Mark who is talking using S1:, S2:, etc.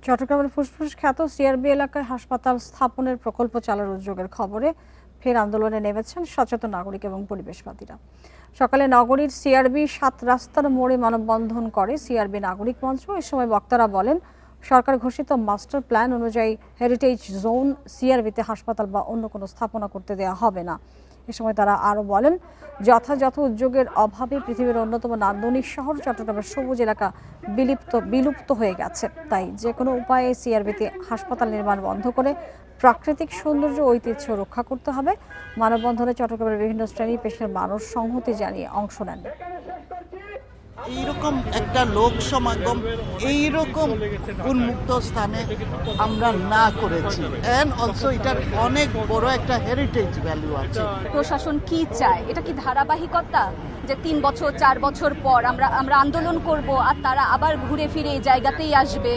S1: চট্টগ্রামের ফুসফুস খ্যাত সিআরবি এলাকায় হাসপাতাল স্থাপনের প্রকল্প চালার উদ্যোগের খবরে ফের আন্দোলনে নেমেছেন সচেতন নাগরিক এবং পরিবেশবাদীরা। সকালে নগরীর সিআরবি ৭ রাস্তার মোড়ে মানববন্ধন করে সিআরবি নাগরিক মঞ্চ। এ সময় বক্তারা বলেন, সরকার ঘোষিত মাস্টার প্ল্যান অনুযায়ী হেরিটেজ জোন সিআরবিতে হাসপাতাল বা অন্য কোনো স্থাপনা করতে দেওয়া হবে না। এ সময় তারা আরও বলেন, যথাযথ উদ্যোগের অভাবে পৃথিবীর অন্যতম নান্দনিক শহর চট্টগ্রামের সবুজ এলাকা বিলুপ্ত হয়ে গেছে। তাই যে কোনো উপায়ে সিআরবিতে হাসপাতাল নির্মাণ বন্ধ করে প্রাকৃতিক সৌন্দর্য ঐতিহ্য রক্ষা করতে হবে। মানববন্ধনে চট্টগ্রামের বিভিন্ন শ্রেণী পেশার মানুষ সংহতি জানিয়ে অংশ নেন।
S2: এইরকম একটা লোক সমাগম এইরকম উন্মুক্ত স্থানে আমরা না করেছি, এন্ড অলসো এটার অনেক বড় একটা হেরিটেজ ভ্যালু আছে।
S3: প্রশাসন কি চায়? এটা কি ধারাবাহিকতা, যে ৩ বছর ৪ বছর পর আমরা আন্দোলন করব আর তারা আবার ঘুরে ফিরে এই জায়গাতেই আসবে?